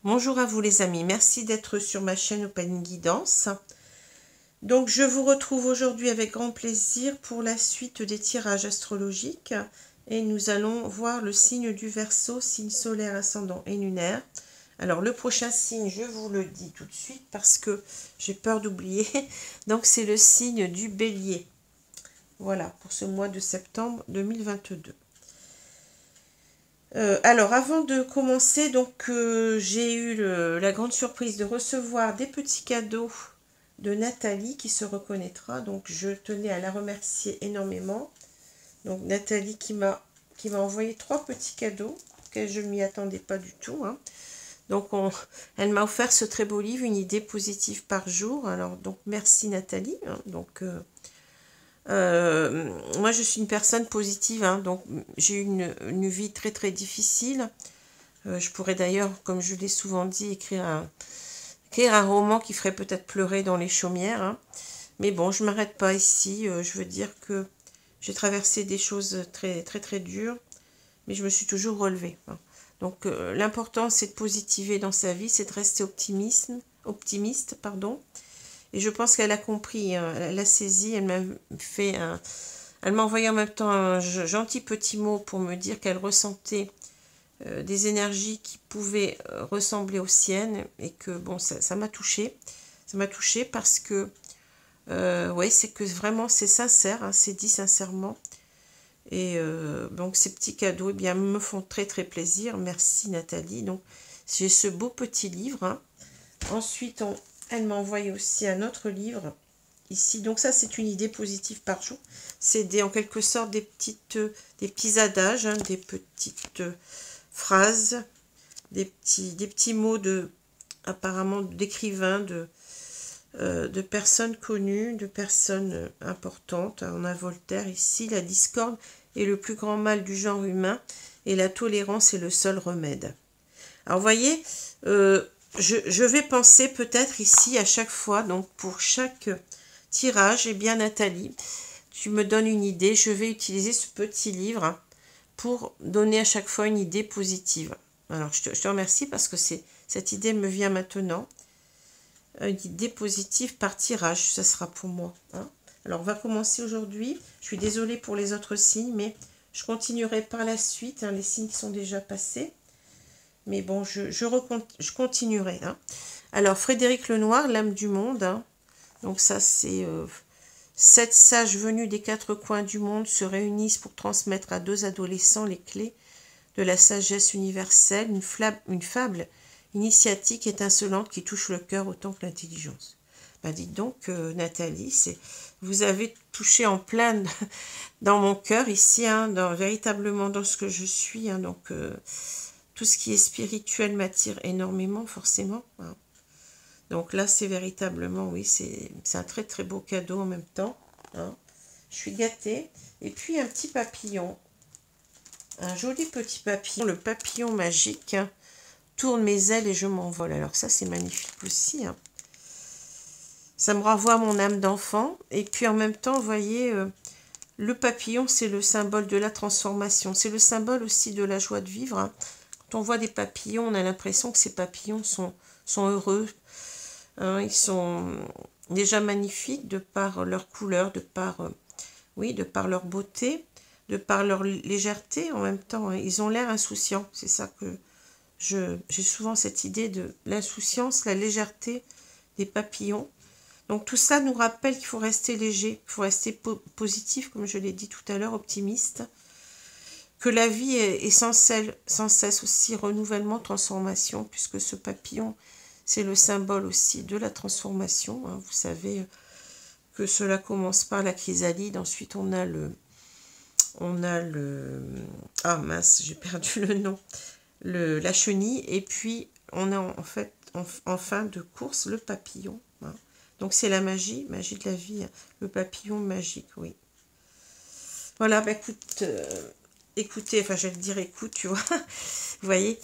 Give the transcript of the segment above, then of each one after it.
Bonjour à vous les amis, merci d'être sur ma chaîne Open Guidance. Donc je vous retrouve aujourd'hui avec grand plaisir pour la suite des tirages astrologiques et nous allons voir le signe du Verseau, signe solaire, ascendant et lunaire. Alors le prochain signe, je vous le dis tout de suite parce que j'ai peur d'oublier, donc c'est le signe du Bélier. Voilà, pour ce mois de septembre 2022. Alors, avant de commencer, donc j'ai eu la grande surprise de recevoir des petits cadeaux de Nathalie qui se reconnaîtra. Donc, je tenais à la remercier énormément. Donc, Nathalie qui m'a envoyé 3 petits cadeaux auxquels je ne m'y attendais pas du tout. Hein. Donc, elle m'a offert ce très beau livre, Une idée positive par jour. Alors, donc, merci Nathalie. Hein. Donc, moi, je suis une personne positive, hein, donc j'ai eu une vie très très difficile. Je pourrais d'ailleurs, comme je l'ai souvent dit, écrire un roman qui ferait peut-être pleurer dans les chaumières. Hein. Mais bon, je ne m'arrête pas ici. Je veux dire que j'ai traversé des choses très très très dures, mais je me suis toujours relevée. Hein. Donc l'important, c'est de positiver dans sa vie, c'est de rester optimiste, pardon. Et je pense qu'elle a compris, hein, elle a saisi, elle m'a envoyé en même temps un gentil petit mot pour me dire qu'elle ressentait des énergies qui pouvaient ressembler aux siennes et que bon, ça m'a touchée. Ça m'a touchée parce que, ouais, c'est que vraiment c'est sincère, hein, c'est dit sincèrement. Et donc ces petits cadeaux, eh bien, me font très très plaisir. Merci Nathalie. Donc j'ai ce beau petit livre. Hein. Ensuite, elle m'a envoyé aussi un autre livre ici. Donc ça, c'est une idée positive par jour. C'est en quelque sorte des petits adages, hein, des petites phrases, des petits mots apparemment d'écrivains, de personnes connues, de personnes importantes. On a Voltaire ici. La discorde est le plus grand mal du genre humain et la tolérance est le seul remède. Alors, vous voyez, je vais penser peut-être ici à chaque fois, donc pour chaque tirage, eh bien Nathalie, tu me donnes une idée, je vais utiliser ce petit livre pour donner à chaque fois une idée positive. Alors je te remercie parce que cette idée me vient maintenant. Une idée positive par tirage, ça sera pour moi. Hein. Alors on va commencer aujourd'hui. Je suis désolée pour les autres signes, mais je continuerai par la suite, hein, les signes qui sont déjà passés. Mais bon, je continuerai. Hein. Alors, Frédéric Lenoir, l'âme du monde. Hein. Donc ça, c'est 7 sages venus des 4 coins du monde se réunissent pour transmettre à 2 adolescents les clés de la sagesse universelle, une fable initiatique étincelante qui touche le cœur autant que l'intelligence. Ben dites donc, Nathalie, vous avez touché en plein dans mon cœur ici, hein, véritablement dans ce que je suis. Hein, donc... tout ce qui est spirituel m'attire énormément, forcément. Hein. Donc là, c'est véritablement, oui, c'est un très très beau cadeau en même temps. Hein. Je suis gâtée. Et puis un petit papillon. Un joli petit papillon. Le papillon magique. Hein, tourne mes ailes et je m'envole. Alors ça, c'est magnifique aussi. Hein. Ça me renvoie à mon âme d'enfant. Et puis en même temps, vous voyez, le papillon, c'est le symbole de la transformation. C'est le symbole aussi de la joie de vivre. Hein. Quand on voit des papillons, on a l'impression que ces papillons sont heureux. Hein, ils sont déjà magnifiques de par leur couleur, oui, de par leur beauté, de par leur légèreté en même temps. Hein, ils ont l'air insouciants. C'est ça que j'ai souvent cette idée de l'insouciance, la légèreté des papillons. Donc tout ça nous rappelle qu'il faut rester léger, il faut rester positif, comme je l'ai dit tout à l'heure, optimiste. Que la vie est sans cesse aussi renouvellement, transformation, puisque ce papillon, c'est le symbole aussi de la transformation. Hein. Vous savez que cela commence par la chrysalide, ensuite on a le ah mince, j'ai perdu le nom, la chenille, et puis on a en fait, en fin de course, le papillon. Hein. Donc c'est la magie de la vie, hein. Le papillon magique, oui. Voilà, bah écoute... écoutez, enfin je vais le dire écoute, tu vois, vous voyez,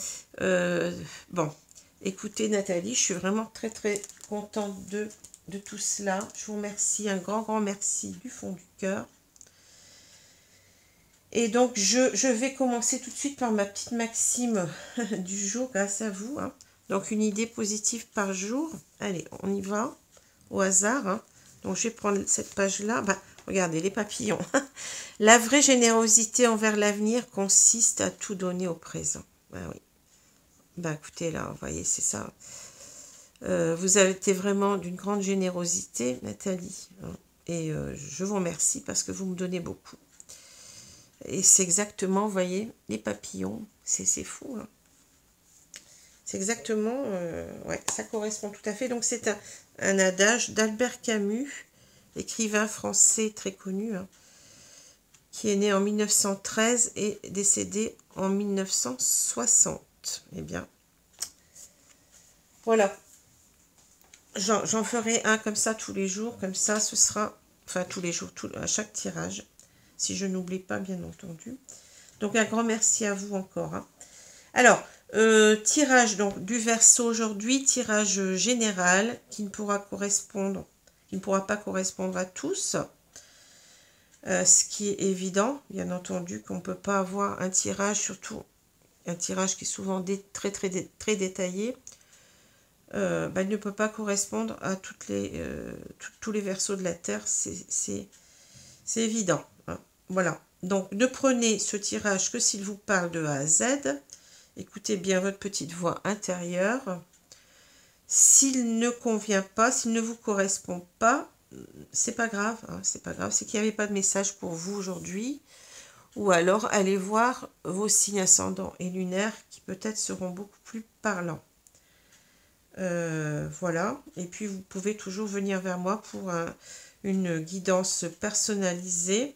bon, écoutez Nathalie, je suis vraiment très très contente de tout cela, je vous remercie, un grand merci du fond du cœur, et donc je vais commencer tout de suite par ma petite maxime du jour grâce à vous, hein. Donc, une idée positive par jour. Allez, on y va au hasard. Hein. Donc, je vais prendre cette page-là. Bah, regardez, les papillons. La vraie générosité envers l'avenir consiste à tout donner au présent. Bah oui. Bah écoutez, là, vous voyez, c'est ça. Vous avez été vraiment d'une grande générosité, Nathalie. Hein. Et je vous remercie parce que vous me donnez beaucoup. Et c'est exactement, vous voyez, les papillons. C'est fou, hein. C'est exactement, ouais, ça correspond tout à fait. Donc, c'est un adage d'Albert Camus, écrivain français très connu, hein, qui est né en 1913 et décédé en 1960. Eh bien, voilà. J'en ferai un comme ça tous les jours. Comme ça, ce sera, enfin tous les jours, à chaque tirage. Si je n'oublie pas, bien entendu. Donc, un grand merci à vous encore. Hein. Alors, tirage donc du Verseau aujourd'hui, tirage général qui ne pourra pas correspondre à tous. Ce qui est évident, bien entendu, qu'on ne peut pas avoir un tirage, surtout un tirage qui est souvent très détaillé, il ne peut pas correspondre à tous les Verseaux de la Terre, c'est évident. Hein. Voilà, donc ne prenez ce tirage que s'il vous parle de A à Z. Écoutez bien votre petite voix intérieure. S'il ne convient pas, s'il ne vous correspond pas, c'est pas grave, hein, c'est pas grave, c'est qu'il n'y avait pas de message pour vous aujourd'hui. Ou alors allez voir vos signes ascendants et lunaires qui peut-être seront beaucoup plus parlants. Voilà, et puis vous pouvez toujours venir vers moi pour une guidance personnalisée,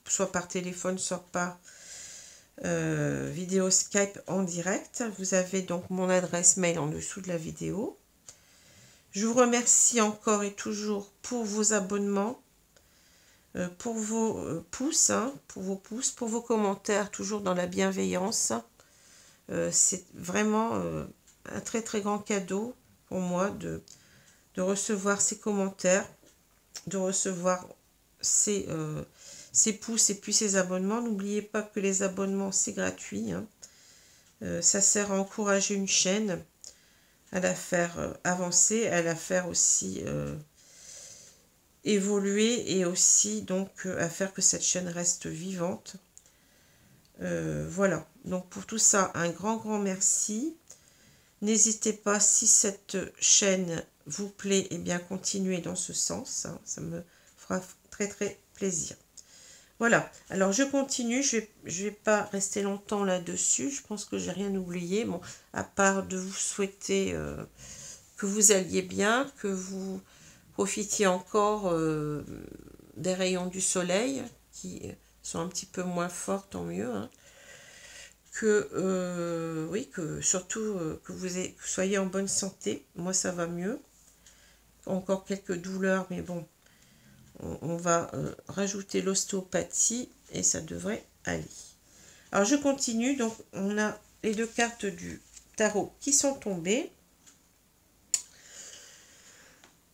soit par téléphone, soit par vidéo Skype en direct. Vous avez donc mon adresse mail en dessous de la vidéo. Je vous remercie encore et toujours pour vos abonnements, pour vos pouces, hein, pour vos commentaires, toujours dans la bienveillance. C'est vraiment un très très grand cadeau pour moi de recevoir ces commentaires, de recevoir ces pouces et puis ces abonnements. N'oubliez pas que les abonnements, c'est gratuit. Hein. Ça sert à encourager une chaîne, à la faire avancer, à la faire aussi évoluer et aussi donc à faire que cette chaîne reste vivante. Voilà, donc pour tout ça, un grand merci. N'hésitez pas, si cette chaîne vous plaît, et bien continuez dans ce sens. Hein, ça me fera très très plaisir. Voilà, alors je continue, je vais pas rester longtemps là-dessus, je pense que j'ai rien oublié, bon, à part de vous souhaiter que vous alliez bien, que vous profitiez encore des rayons du soleil, qui sont un petit peu moins forts, tant mieux, hein. Oui, que surtout que vous soyez en bonne santé, moi ça va mieux, encore quelques douleurs, mais bon, on va rajouter l'ostéopathie et ça devrait aller. Alors je continue, donc on a les deux cartes du tarot qui sont tombées.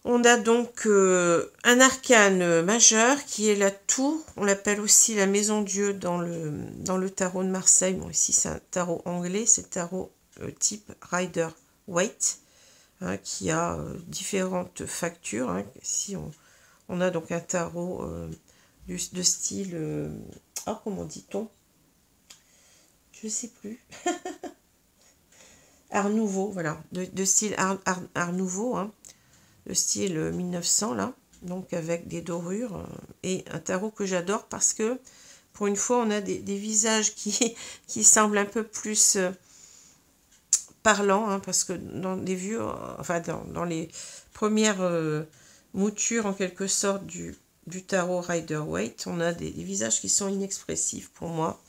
On a donc un arcane majeur qui est la tour, on l'appelle aussi la maison Dieu dans le tarot de Marseille. Bon, ici c'est un tarot anglais, c'est le tarot type Rider-Waite, hein, qui a différentes factures. Hein. Ici on a donc un tarot de style, comment dit-on? Je ne sais plus. Art Nouveau, voilà, de style Art Nouveau, hein, de style 1900, là, donc avec des dorures, et un tarot que j'adore parce que, pour une fois, on a des visages qui semblent un peu plus parlants, hein, parce que dans les vieux, enfin, dans les premières moutures, en quelque sorte, du tarot Rider-Waite, on a des visages qui sont inexpressifs pour moi,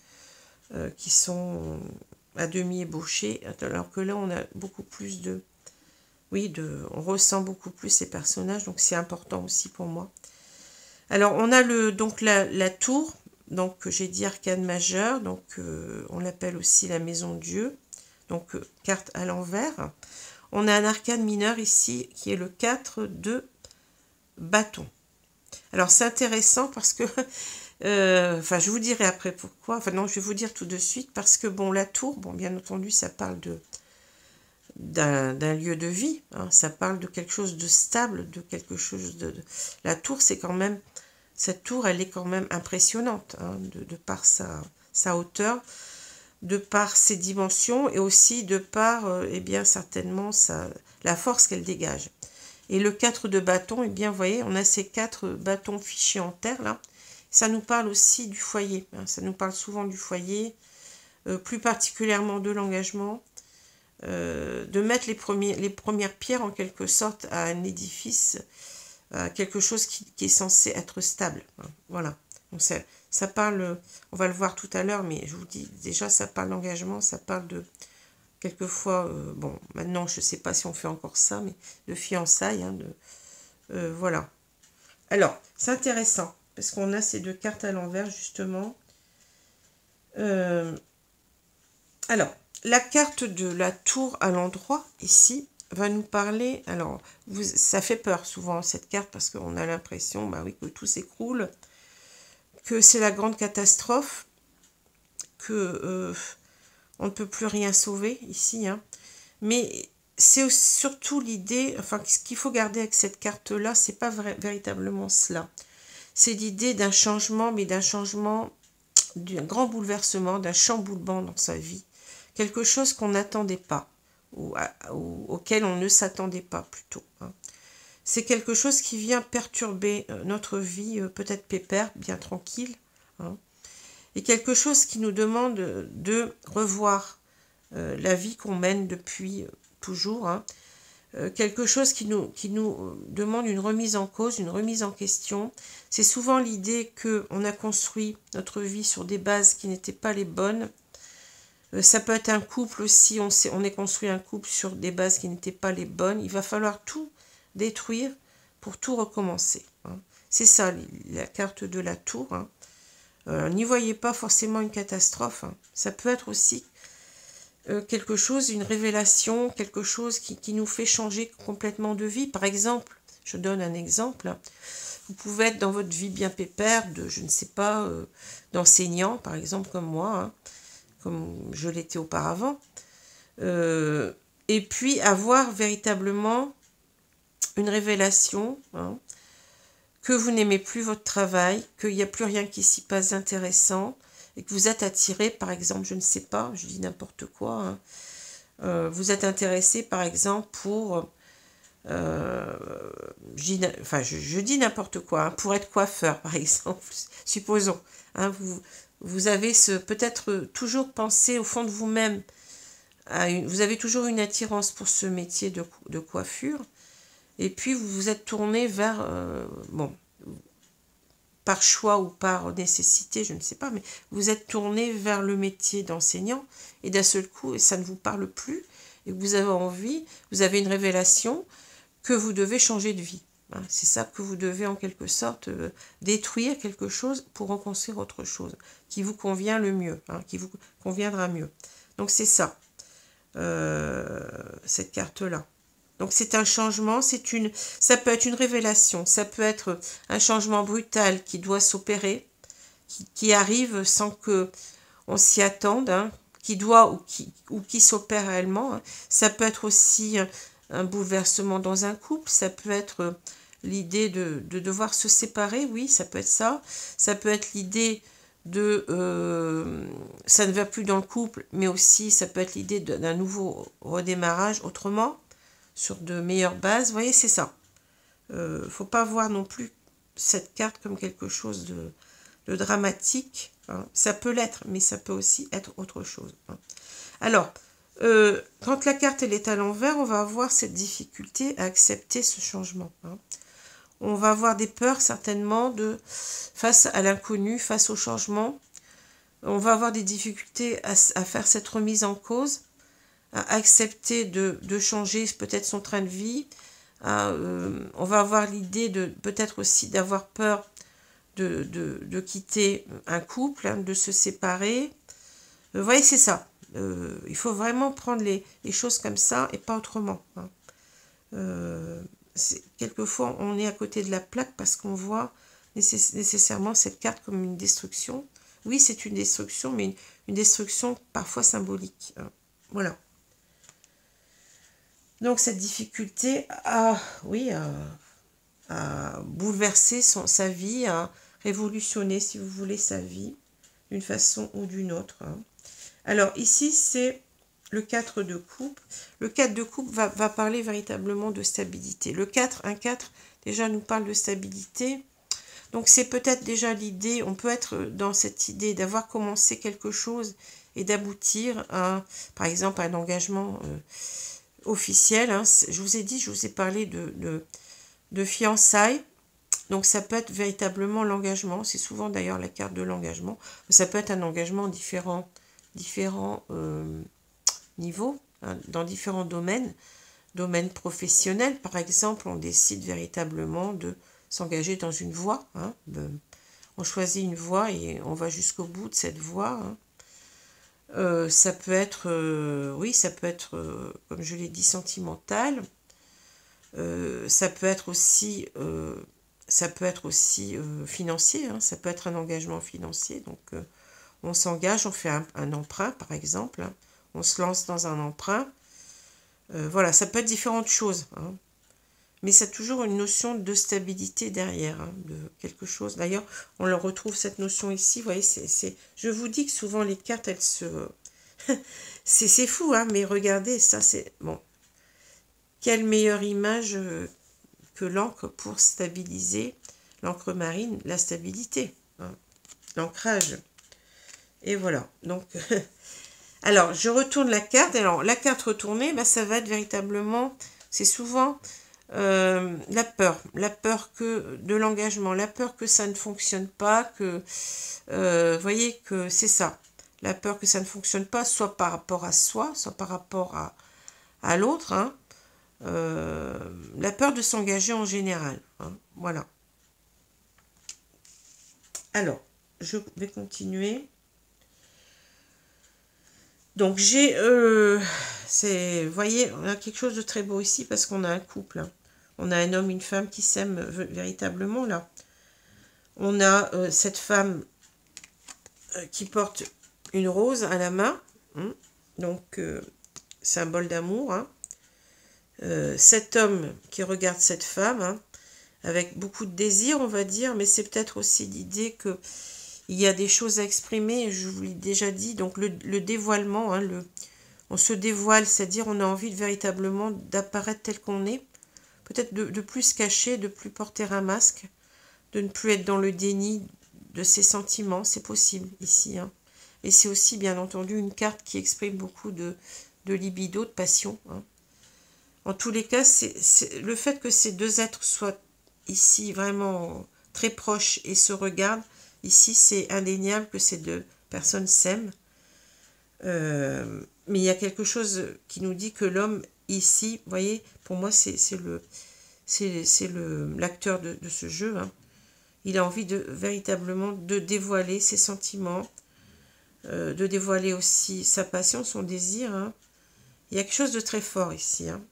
qui sont à demi ébauchés, alors que là, on a beaucoup plus on ressent beaucoup plus ces personnages, donc c'est important aussi pour moi. Alors, on a donc la tour, donc j'ai dit arcane majeur, donc on l'appelle aussi la maison Dieu, donc carte à l'envers. On a un arcane mineur ici, qui est le 4 de bâton. Alors, c'est intéressant parce que Enfin, je vous dirai après pourquoi. Enfin, non, je vais vous dire tout de suite parce que, bon, la tour, bon, bien entendu, ça parle d'un lieu de vie. Hein, ça parle de quelque chose de stable, de quelque chose La tour, c'est quand même... Cette tour, elle est quand même impressionnante, hein, de par sa hauteur, de par ses dimensions et aussi de par, eh bien, certainement, la force qu'elle dégage. Et le 4 de bâton, eh bien, vous voyez, on a ces 4 bâtons fichés en terre, là. Ça nous parle aussi du foyer, hein, ça nous parle souvent du foyer, plus particulièrement de l'engagement, de mettre les premières pierres, en quelque sorte, à un édifice, à quelque chose qui est censé être stable. Hein, voilà. Donc ça parle, on va le voir tout à l'heure, mais je vous dis, déjà, ça parle d'engagement, ça parle de... Quelquefois, bon, maintenant, je ne sais pas si on fait encore ça, mais de fiançailles, hein, voilà. Alors, c'est intéressant, parce qu'on a ces 2 cartes à l'envers, justement. Alors, la carte de la tour à l'endroit, ici, va nous parler... Alors, ça fait peur, souvent, cette carte, parce qu'on a l'impression, bah oui, que tout s'écroule, que c'est la grande catastrophe, que on ne peut plus rien sauver, ici, hein. Mais c'est surtout l'idée, enfin, ce qu'il faut garder avec cette carte-là, c'est pas véritablement cela. C'est l'idée d'un changement, mais d'un changement, d'un grand bouleversement, d'un chamboulement dans sa vie. Quelque chose qu'on n'attendait pas, ou auquel on ne s'attendait pas plutôt. Hein. C'est quelque chose qui vient perturber notre vie, peut-être pépère, bien tranquille. Hein. Et quelque chose qui nous demande de revoir la vie qu'on mène depuis toujours, hein. Quelque chose qui nous demande une remise en cause, une remise en question. C'est souvent l'idée qu'on a construit notre vie sur des bases qui n'étaient pas les bonnes. Ça peut être un couple aussi, on est construit un couple sur des bases qui n'étaient pas les bonnes. Il va falloir tout détruire pour tout recommencer. Hein. C'est ça, la carte de la tour. Hein. N'y voyez pas forcément une catastrophe. Hein. Ça peut être aussi quelque chose, une révélation, quelque chose qui nous fait changer complètement de vie. Par exemple, je donne un exemple, vous pouvez être dans votre vie bien pépère, je ne sais pas, d'enseignant, par exemple, comme moi, hein, comme je l'étais auparavant, et puis avoir véritablement une révélation, hein, que vous n'aimez plus votre travail, qu'il n'y a plus rien qui s'y passe d'intéressant, et que vous êtes attiré, par exemple, je ne sais pas, je dis n'importe quoi, hein, vous êtes intéressé, par exemple, pour, je dis n'importe quoi, hein, pour être coiffeur, par exemple, supposons, hein, vous avez peut-être toujours pensé au fond de vous-même, vous avez toujours une attirance pour ce métier de coiffure, et puis vous vous êtes tourné vers, bon, par choix ou par nécessité, je ne sais pas, mais vous êtes tourné vers le métier d'enseignant et d'un seul coup, ça ne vous parle plus et vous avez envie, vous avez une révélation que vous devez changer de vie. Hein. C'est ça que vous devez en quelque sorte détruire quelque chose pour reconstruire autre chose qui vous convient le mieux, hein, qui vous conviendra mieux. Donc c'est ça, cette carte-là. Donc c'est un changement, ça peut être une révélation, ça peut être un changement brutal qui doit s'opérer, qui arrive sans que on s'y attende, hein, qui doit ou qui s'opère réellement. Hein. Ça peut être aussi un bouleversement dans un couple, ça peut être l'idée de devoir se séparer, oui, ça peut être ça. Ça peut être l'idée ça ne va plus dans le couple, mais aussi ça peut être l'idée d'un nouveau redémarrage autrement, sur de meilleures bases. Vous voyez, c'est ça. Faut pas voir non plus cette carte comme quelque chose de dramatique. Hein. Ça peut l'être, mais ça peut aussi être autre chose. Hein. Alors, quand la carte elle est à l'envers, on va avoir cette difficulté à accepter ce changement. Hein. On va avoir des peurs certainement face à l'inconnu, face au changement. On va avoir des difficultés à faire cette remise en cause, à accepter de changer peut-être son train de vie. On va avoir l'idée de peut-être aussi d'avoir peur de quitter un couple, hein, de se séparer. Vous voyez, c'est ça. Il faut vraiment prendre les choses comme ça et pas autrement. Hein. Quelquefois, on est à côté de la plaque parce qu'on voit nécessairement cette carte comme une destruction. Oui, c'est une destruction, mais une destruction parfois symbolique. Hein. Voilà. Donc cette difficulté à bouleverser sa vie, à révolutionner, si vous voulez, sa vie, d'une façon ou d'une autre. Hein. Alors ici, c'est le 4 de coupe. Le 4 de coupe va parler véritablement de stabilité. Le 4, un 4, déjà nous parle de stabilité. Donc c'est peut-être déjà l'idée, on peut être dans cette idée d'avoir commencé quelque chose et d'aboutir à, par exemple, à un engagement officiel. Hein. Je vous ai dit, je vous ai parlé de fiançailles. Donc ça peut être véritablement l'engagement. C'est souvent d'ailleurs la carte de l'engagement. Ça peut être un engagement différent niveaux, hein, dans différents domaines. Domaine professionnel, par exemple, on décide véritablement de s'engager dans une voie. Hein, on choisit une voie et on va jusqu'au bout de cette voie. Hein. Ça peut être, comme je l'ai dit, sentimental. Ça peut être aussi financier. Hein, ça peut être un engagement financier. Donc, on s'engage, on fait un emprunt, par exemple. Hein, on se lance dans un emprunt. Voilà, ça peut être différentes choses. Hein. Mais c'est toujours une notion de stabilité derrière, hein, de quelque chose. D'ailleurs, on le retrouve, cette notion ici. Vous voyez, je vous dis que souvent, les cartes, elles se... c'est fou, hein, mais regardez, ça, c'est... Bon. Quelle meilleure image que l'encre pour stabiliser, l'encre marine, la stabilité. Hein, l'ancrage. Et voilà. Donc... Alors, je retourne la carte. Alors, la carte retournée, bah, ça va être véritablement, c'est souvent la peur de l'engagement, la peur que ça ne fonctionne pas, que, voyez que c'est ça, la peur que ça ne fonctionne pas, soit par rapport à soi, soit par rapport à l'autre, hein, la peur de s'engager en général, hein, voilà. Alors, je vais continuer. Donc j'ai, vous voyez, on a quelque chose de très beau ici parce qu'on a un couple. Hein. On a un homme, une femme qui s'aiment véritablement là. On a cette femme qui porte une rose à la main. Hein, donc, symbole d'amour. Hein. Cet homme qui regarde cette femme hein, avec beaucoup de désir, on va dire, mais c'est peut-être aussi l'idée que il y a des choses à exprimer, je vous l'ai déjà dit, donc le dévoilement, hein, on se dévoile, c'est-à-dire on a envie véritablement d'apparaître tel qu'on est, peut-être de plus se cacher, de plus porter un masque, de ne plus être dans le déni de ses sentiments, c'est possible ici. Hein. Et c'est aussi bien entendu une carte qui exprime beaucoup de libido, de passion. Hein. En tous les cas, c'est le fait que ces deux êtres soient ici vraiment très proches et se regardent, ici, c'est indéniable que ces deux personnes s'aiment. Mais il y a quelque chose qui nous dit que l'homme, ici, vous voyez, pour moi, c'est l'acteur de ce jeu. Hein. Il a envie véritablement de dévoiler ses sentiments, de dévoiler aussi sa passion, son désir. Hein. Il y a quelque chose de très fort ici. Hein.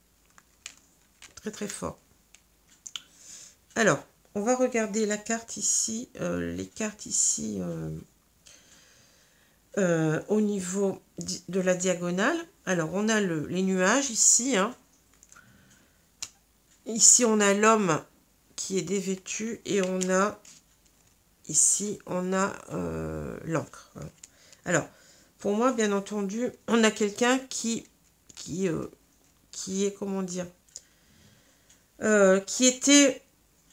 Très, très fort. Alors, on va regarder la carte ici, les cartes ici au niveau de la diagonale. Alors, on a les nuages ici. Hein. Ici, on a l'homme qui est dévêtu et on a, ici, on a l'encre. Hein. Alors, pour moi, bien entendu, on a quelqu'un qui est, comment dire,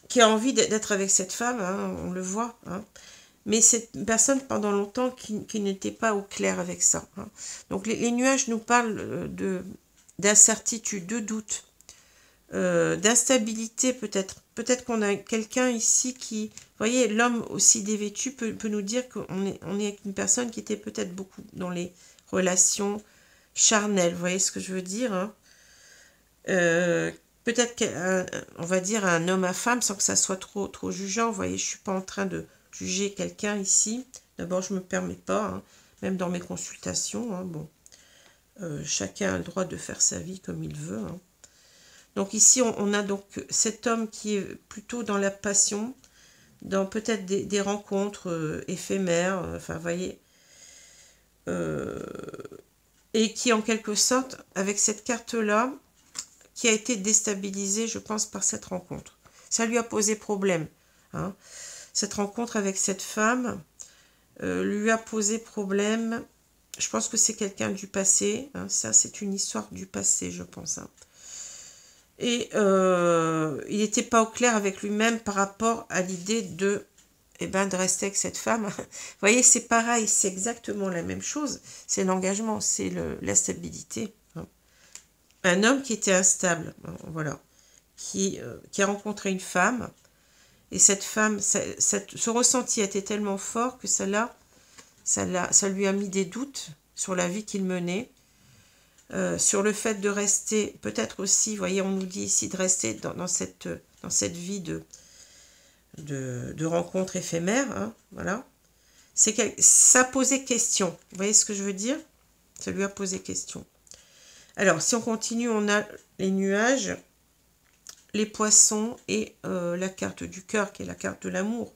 qui a envie d'être avec cette femme, hein, on le voit, hein, mais cette personne pendant longtemps qui n'était pas au clair avec ça. Hein. Donc les nuages nous parlent d'incertitude, de doute, d'instabilité peut-être. Peut-être qu'on a quelqu'un ici qui, vous voyez, l'homme aussi dévêtu peut nous dire qu'on est avec une personne qui était peut-être beaucoup dans les relations charnelles, vous voyez ce que je veux dire, hein. Peut-être on va dire un homme à femme sans que ça soit trop jugeant. Vous voyez, je ne suis pas en train de juger quelqu'un ici. D'abord, je ne me permets pas, hein, même dans mes consultations. Hein, bon, chacun a le droit de faire sa vie comme il veut. Hein. Donc ici, on a donc cet homme qui est plutôt dans la passion, dans peut-être des rencontres éphémères, enfin, vous voyez, et qui, en quelque sorte, avec cette carte-là, qui a été déstabilisé, je pense, par cette rencontre. Ça lui a posé problème. Hein. Cette rencontre avec cette femme lui a posé problème. Je pense que c'est quelqu'un du passé. Hein. Ça, c'est une histoire du passé, je pense. Hein. Et il n'était pas au clair avec lui-même par rapport à l'idée de, de rester avec cette femme. Vous voyez, c'est pareil, c'est exactement la même chose. C'est l'engagement, c'est la stabilité. Hein. Un homme qui était instable, voilà, qui a rencontré une femme, et cette femme, ce ressenti était tellement fort que ça lui a mis des doutes sur la vie qu'il menait, sur le fait de rester, peut-être aussi, vous voyez, on nous dit ici de rester dans cette vie de rencontre éphémère, hein, voilà. Ça posait question, vous voyez ce que je veux dire? Ça lui a posé question. Alors, si on continue, on a les nuages, les poissons et la carte du cœur, qui est la carte de l'amour.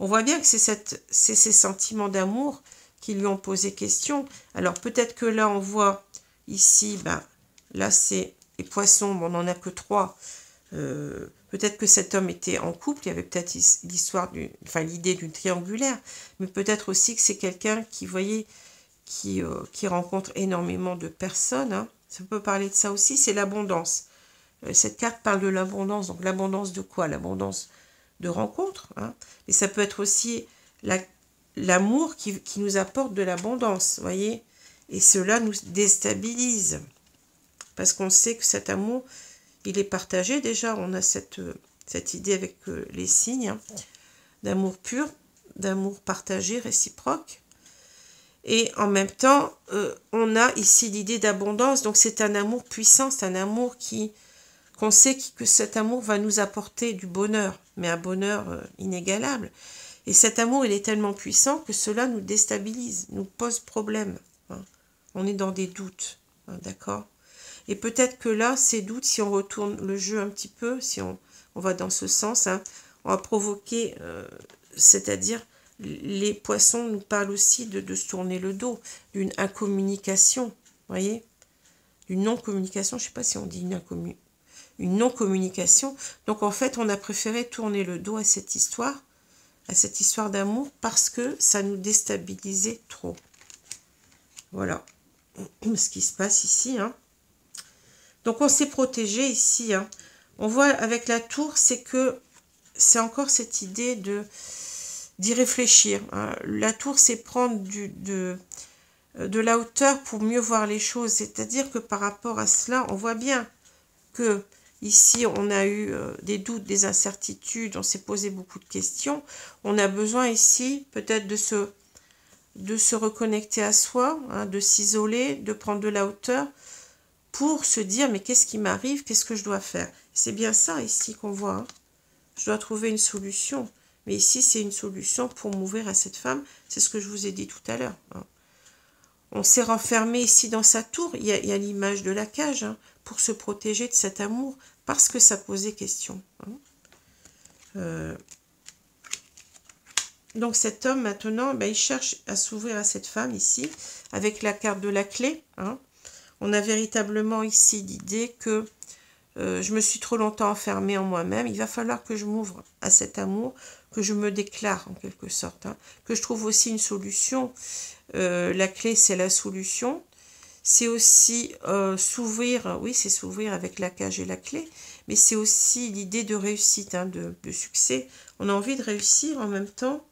On voit bien que c'est ces sentiments d'amour qui lui ont posé question. Alors, peut-être que là, on voit ici, là, c'est les poissons, bon, on n'en a que 3. Peut-être que cet homme était en couple, il y avait peut-être l'idée d'une triangulaire, mais peut-être aussi que c'est quelqu'un qui, voyez, qui rencontre énormément de personnes, hein. Ça peut parler de ça aussi, c'est l'abondance. Cette carte parle de l'abondance, donc l'abondance de quoi? L'abondance de rencontres, hein. Et ça peut être aussi l'amour qui nous apporte de l'abondance, voyez. Et cela nous déstabilise, parce qu'on sait que cet amour, il est partagé déjà. On a cette idée avec les signes, hein, d'amour pur, d'amour partagé, réciproque. Et en même temps, on a ici l'idée d'abondance. Donc c'est un amour puissant, c'est un amour qu'on sait que cet amour va nous apporter du bonheur, mais un bonheur inégalable. Et cet amour, il est tellement puissant que cela nous déstabilise, nous pose problème. Hein. On est dans des doutes, hein, d'accord? Et peut-être que là, ces doutes, si on retourne le jeu un petit peu, si on va dans ce sens, hein, on va provoquer, c'est-à-dire, les poissons nous parlent aussi de se tourner le dos, d'une incommunication, voyez, d'une non-communication, je ne sais pas si on dit une non-communication. Donc en fait, on a préféré tourner le dos à cette histoire d'amour, parce que ça nous déstabilisait trop. Voilà ce qui se passe ici, hein. Donc on s'est protégé ici, hein. On voit avec la tour, c'est que c'est encore cette idée d'y réfléchir, hein. La tour, c'est prendre de la hauteur pour mieux voir les choses. C'est-à-dire que par rapport à cela, on voit bien que ici, on a eu des doutes, des incertitudes, on s'est posé beaucoup de questions. On a besoin ici peut-être de se reconnecter à soi, hein, de s'isoler, de prendre de la hauteur pour se dire, mais qu'est-ce qui m'arrive, qu'est-ce que je dois faire? C'est bien ça ici qu'on voit, hein. Je dois trouver une solution. Mais ici, c'est une solution pour m'ouvrir à cette femme. C'est ce que je vous ai dit tout à l'heure, hein. On s'est renfermé ici dans sa tour. Il y a l'image de la cage, hein, pour se protéger de cet amour, parce que ça posait question, hein. Donc cet homme, maintenant, il cherche à s'ouvrir à cette femme ici, avec la carte de la clé, hein. On a véritablement ici l'idée que je me suis trop longtemps enfermée en moi-même. Il va falloir que je m'ouvre à cet amour, que je me déclare en quelque sorte, hein, que je trouve aussi une solution. La clé, c'est la solution. C'est aussi s'ouvrir, oui, c'est s'ouvrir avec la cage et la clé, mais c'est aussi l'idée de réussite, hein, de succès. On a envie de réussir en même temps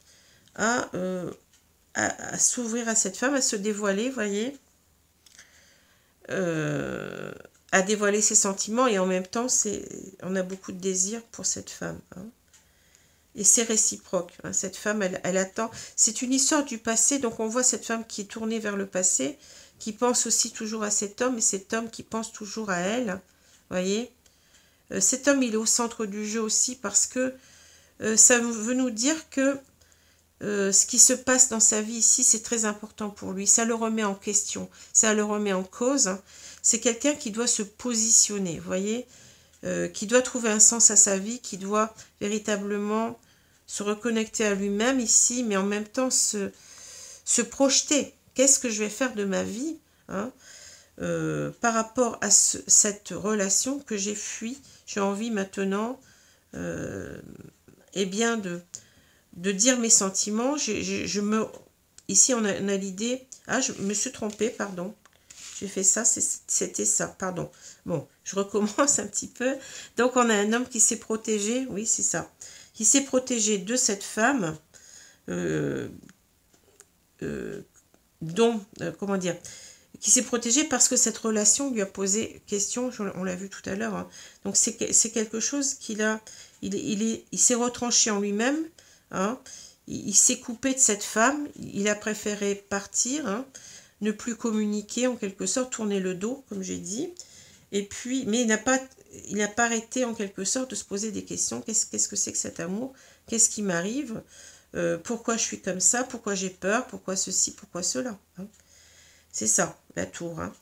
à s'ouvrir à cette femme, à se dévoiler, voyez, à dévoiler ses sentiments, et en même temps, on a beaucoup de désir pour cette femme, hein. Et c'est réciproque, hein. Cette femme, elle attend. C'est une histoire du passé, donc on voit cette femme qui est tournée vers le passé, qui pense aussi toujours à cet homme, et cet homme qui pense toujours à elle, voyez. Cet homme, il est au centre du jeu aussi, parce que ça veut nous dire que ce qui se passe dans sa vie ici, c'est très important pour lui. Ça le remet en question, ça le remet en cause, hein. C'est quelqu'un qui doit se positionner, vous voyez, qui doit trouver un sens à sa vie, qui doit véritablement se reconnecter à lui-même ici, mais en même temps se projeter. Qu'est-ce que je vais faire de ma vie, hein, par rapport à cette relation que j'ai fui. J'ai envie maintenant eh bien de dire mes sentiments. Ici, on a l'idée... Ah, je me suis trompée, pardon. J'ai fait ça, c'était ça, pardon. Bon, je recommence un petit peu. Donc, on a un homme qui s'est protégé, oui, c'est ça, qui s'est protégé de cette femme, comment dire, qui s'est protégé parce que cette relation lui a posé question, on l'a vu tout à l'heure, hein. Donc, c'est quelque chose il s'est retranché en lui-même, hein. Il s'est coupé de cette femme, il a préféré partir, hein, ne plus communiquer en quelque sorte, tourner le dos, comme j'ai dit. Et puis, mais il n'a pas arrêté en quelque sorte de se poser des questions. Qu'est-ce que c'est que cet amour? Qu'est-ce qui m'arrive? Pourquoi je suis comme ça? Pourquoi j'ai peur? Pourquoi ceci? Pourquoi cela, hein? C'est ça, la tour, hein.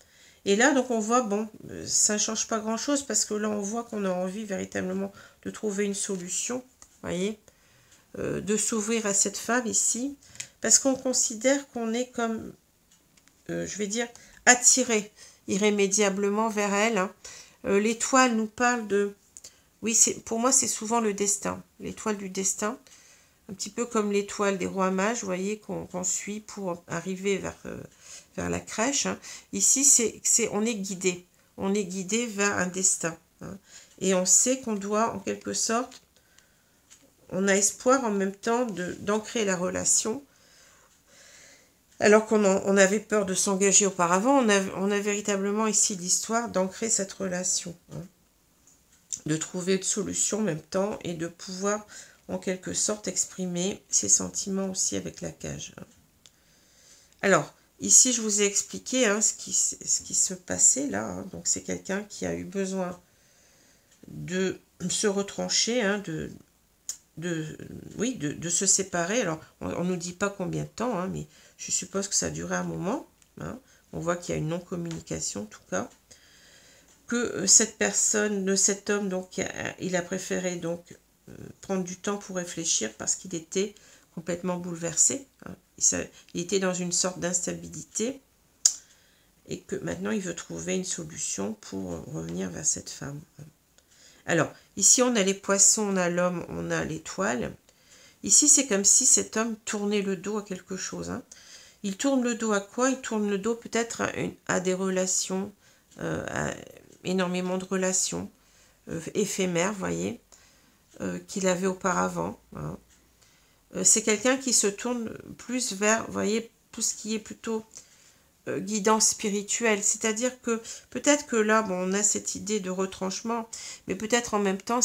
Et là, donc on voit, bon, ça ne change pas grand-chose parce que là, on voit qu'on a envie véritablement de trouver une solution, voyez, de s'ouvrir à cette femme ici, parce qu'on considère qu'on est comme, je vais dire, attiré irrémédiablement vers elle, hein. L'étoile nous parle de... Oui, pour moi, c'est souvent le destin, l'étoile du destin, un petit peu comme l'étoile des rois mages, vous voyez, qu'on suit pour arriver vers la crèche, hein. Ici, on est guidé vers un destin, hein. Et on sait qu'on doit, en quelque sorte, on a espoir en même temps d'ancrer la relation. Alors qu'on avait peur de s'engager auparavant, on a véritablement ici l'histoire d'ancrer cette relation, hein. De trouver une solution en même temps et de pouvoir, en quelque sorte, exprimer ses sentiments aussi avec la cage, hein. Alors, ici, je vous ai expliqué, hein, ce qui se passait là, hein. Donc, c'est quelqu'un qui a eu besoin de se retrancher, hein, de se séparer. Alors, on ne nous dit pas combien de temps, hein, mais je suppose que ça a duré un moment, hein. On voit qu'il y a une non-communication, en tout cas. Que cette personne, cet homme, donc, il a préféré donc prendre du temps pour réfléchir parce qu'il était complètement bouleversé, hein. Il était dans une sorte d'instabilité et que maintenant il veut trouver une solution pour revenir vers cette femme. Alors, ici on a les poissons, on a l'homme, on a l'étoile. Ici c'est comme si cet homme tournait le dos à quelque chose, hein. Il tourne le dos à quoi? Il tourne le dos peut-être à des relations, à énormément de relations éphémères, vous voyez, qu'il avait auparavant, hein. C'est quelqu'un qui se tourne plus vers, vous voyez, tout ce qui est plutôt guidance spirituelle. C'est-à-dire que peut-être que là, bon, on a cette idée de retranchement, mais peut-être en même temps,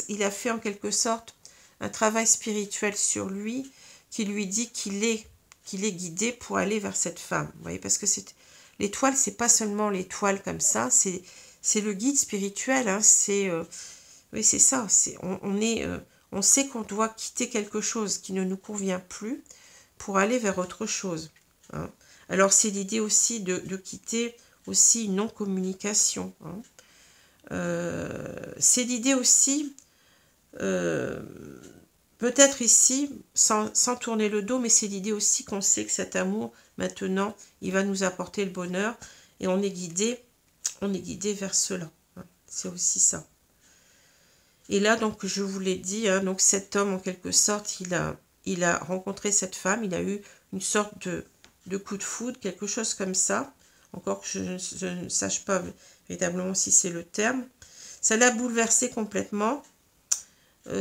il a fait en quelque sorte un travail spirituel sur lui qui lui dit qu'il est guidé pour aller vers cette femme. Vous voyez, parce que l'étoile, c'est pas seulement l'étoile comme ça, c'est le guide spirituel, hein, oui, c'est ça. On sait qu'on doit quitter quelque chose qui ne nous convient plus pour aller vers autre chose, hein. Alors, c'est l'idée aussi de quitter aussi une non-communication, hein. C'est l'idée aussi, peut-être ici, sans tourner le dos, mais c'est l'idée aussi qu'on sait que cet amour, maintenant, il va nous apporter le bonheur et on est guidé vers cela, hein. C'est aussi ça. Et là, donc, je vous l'ai dit, hein, donc cet homme, en quelque sorte, il a rencontré cette femme, il a eu une sorte de coup de foudre, quelque chose comme ça, encore que je ne sache pas véritablement si c'est le terme. Ça l'a bouleversé complètement,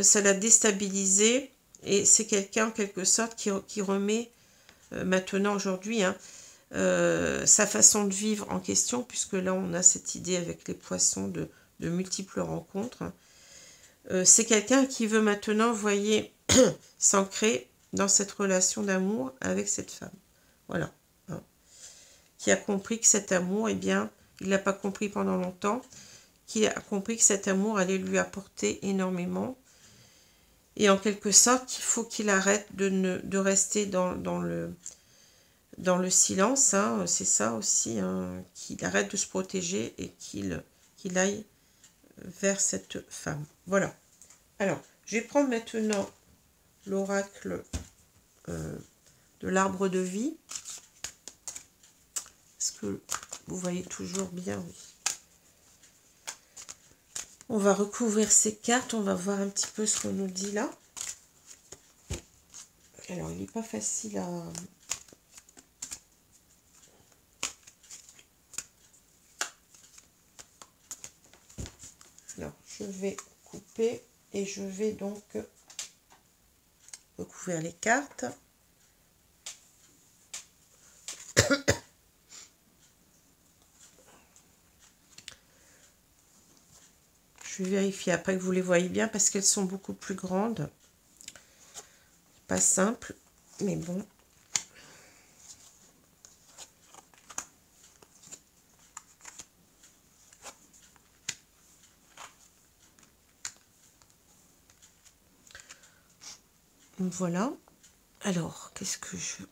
ça l'a déstabilisé, et c'est quelqu'un, en quelque sorte, qui remet maintenant, aujourd'hui, hein, sa façon de vivre en question, puisque là, on a cette idée avec les poissons de multiples rencontres, hein. C'est quelqu'un qui veut maintenant, vous voyez, s'ancrer dans cette relation d'amour avec cette femme. Voilà, hein. Qui a compris que cet amour, eh bien, il ne l'a pas compris pendant longtemps, qui a compris que cet amour allait lui apporter énormément. Et en quelque sorte, il faut qu'il arrête de rester dans le silence, hein, c'est ça aussi, hein, qu'il arrête de se protéger et qu'il aille vers cette femme. Voilà. Alors, je vais prendre maintenant l'oracle de l'arbre de vie. Est-ce que vous voyez toujours bien? Oui. On va recouvrir ces cartes, on va voir un petit peu ce qu'on nous dit là. Alors, il n'est pas facile à... Alors, je vais couper et je vais donc recouvrir les cartes. Je vais vérifier après que vous les voyez bien parce qu'elles sont beaucoup plus grandes. Pas simple, mais bon. Voilà. Alors, qu'est-ce que je...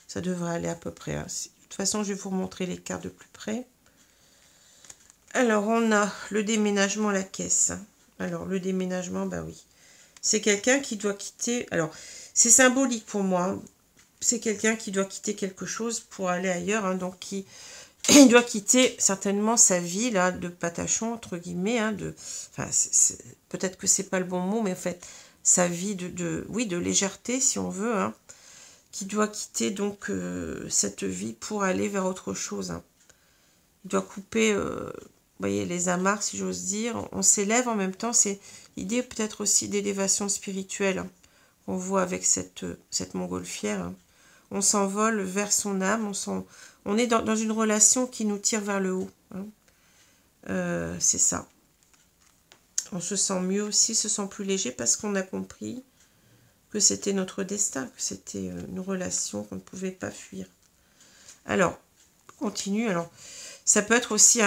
Ça devrait aller à peu près. Hein. De toute façon, je vais vous montrer les cartes de plus près. Alors, on a le déménagement, la caisse. Alors, le déménagement, bah oui. C'est quelqu'un qui doit quitter... Alors, c'est symbolique pour moi. C'est quelqu'un qui doit quitter quelque chose pour aller ailleurs. Hein, donc, il doit quitter certainement sa vie là, de patachon, entre guillemets. Hein, enfin, peut-être que c'est pas le bon mot, mais en fait, sa vie oui, de légèreté, si on veut. Hein, qui doit quitter donc cette vie pour aller vers autre chose. Hein. Il doit couper... vous voyez, les amarres, si j'ose dire. On s'élève en même temps. C'est l'idée peut-être aussi d'élévation spirituelle. Hein, qu'on voit avec cette montgolfière. Hein. On s'envole vers son âme. On est dans une relation qui nous tire vers le haut. Hein. C'est ça. On se sent mieux aussi, se sent plus léger parce qu'on a compris que c'était notre destin, que c'était une relation qu'on ne pouvait pas fuir. Alors, on continue. Alors, ça peut être aussi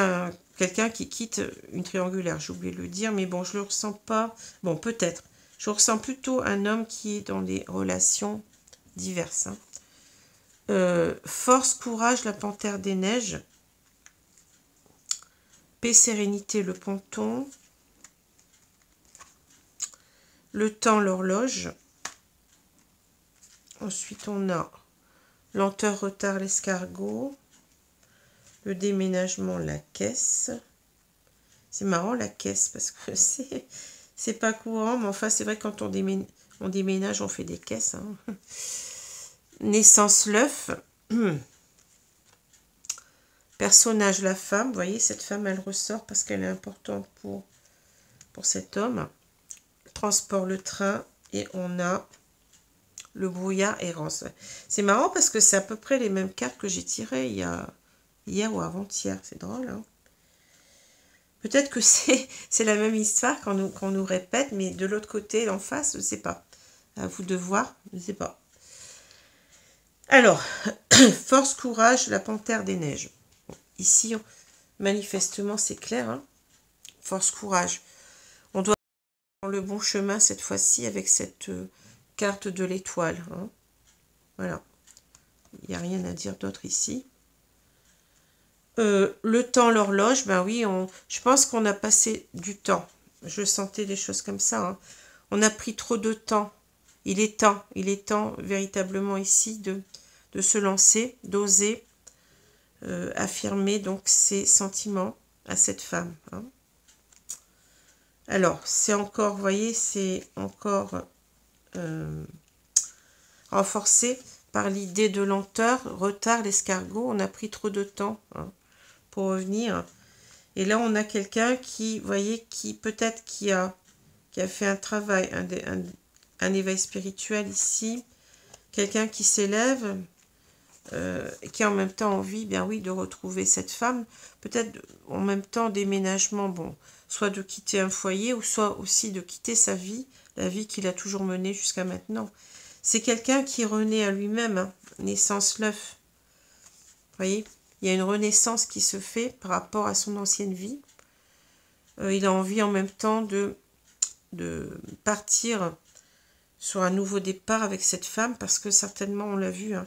quelqu'un qui quitte une triangulaire, j'ai oublié de le dire, mais bon, je ne le ressens pas. Bon, peut-être. Je ressens plutôt un homme qui est dans des relations diverses. Hein. Force, courage, la panthère des neiges. Paix, sérénité, le ponton. Le temps, l'horloge. Ensuite, on a lenteur, retard, l'escargot. Le déménagement, la caisse. C'est marrant la caisse parce que c'est pas courant, mais enfin c'est vrai que quand on déménage, on fait des caisses. Hein. Naissance, l'œuf. Personnage, la femme. Vous voyez, cette femme, elle ressort parce qu'elle est importante pour cet homme. Transport, le train. Et on a le brouillard, errance. C'est marrant parce que c'est à peu près les mêmes cartes que j'ai tirées hier ou avant-hier. C'est drôle, hein. Peut-être que c'est la même histoire qu'on nous répète, mais de l'autre côté, en face, je ne sais pas. À vous de voir, je ne sais pas. Alors, force, courage, la panthère des neiges. Bon, ici, manifestement, c'est clair. Hein. Force, courage. On doit prendre le bon chemin cette fois-ci avec cette carte de l'étoile. Hein. Voilà. Il n'y a rien à dire d'autre ici. Le temps, l'horloge, ben oui, je pense qu'on a passé du temps. Je sentais des choses comme ça. Hein. On a pris trop de temps. Il est temps véritablement ici de se lancer, d'oser affirmer donc ses sentiments à cette femme. Hein. Alors, c'est encore, vous voyez, c'est encore renforcé par l'idée de lenteur, retard, l'escargot. On a pris trop de temps. Hein. Pour revenir. Et là, on a quelqu'un qui, vous voyez, qui peut-être qui a fait un travail, un éveil spirituel ici. Quelqu'un qui s'élève, qui a en même temps envie, bien oui, de retrouver cette femme. Peut-être en même temps déménagement, bon, soit de quitter un foyer ou soit aussi de quitter sa vie, la vie qu'il a toujours menée jusqu'à maintenant. C'est quelqu'un qui renaît à lui-même, hein, naissance l'œuf. Vous voyez ? Il y a une renaissance qui se fait par rapport à son ancienne vie. Il a envie en même temps de partir sur un nouveau départ avec cette femme parce que certainement, on l'a vu, hein,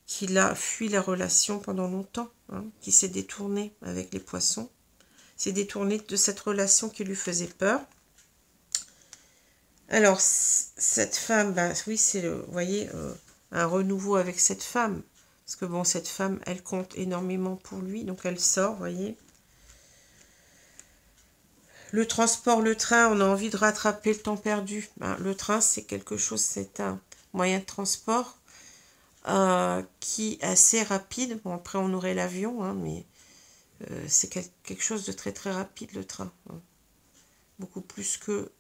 qu'il a fui la relation pendant longtemps, hein, qu'il s'est détourné avec les poissons, s'est détourné de cette relation qui lui faisait peur. Alors, cette femme, ben, oui, c'est, vous voyez, un renouveau avec cette femme. Parce que bon, cette femme, elle compte énormément pour lui, donc elle sort, vous voyez. Le transport, le train, on a envie de rattraper le temps perdu. Ben, le train, c'est quelque chose, c'est un moyen de transport qui est assez rapide. Bon, après, on aurait l'avion, hein, mais c'est quelque chose de très très rapide, le train. Hein. Beaucoup plus que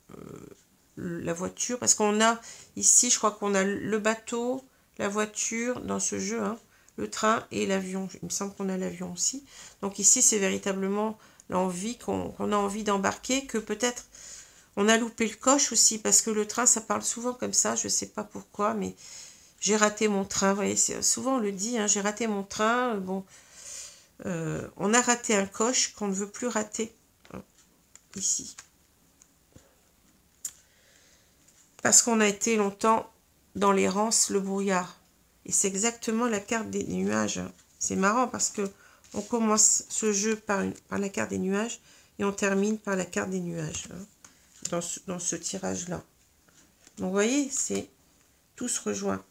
la voiture. Parce qu'on a ici, je crois qu'on a le bateau, la voiture dans ce jeu, hein, le train et l'avion. Il me semble qu'on a l'avion aussi. Donc ici, c'est véritablement l'envie qu'on a envie d'embarquer, que peut-être on a loupé le coche aussi, parce que le train, ça parle souvent comme ça, je ne sais pas pourquoi, mais j'ai raté mon train. Vous voyez, souvent on le dit, hein, j'ai raté mon train. Bon, on a raté un coche qu'on ne veut plus rater, hein, ici. Parce qu'on a été longtemps dans l'errance, le brouillard. Et c'est exactement la carte des nuages. C'est marrant parce que on commence ce jeu par la carte des nuages et on termine par la carte des nuages, hein, dans ce tirage-là. Donc vous voyez, c'est tout se rejoint.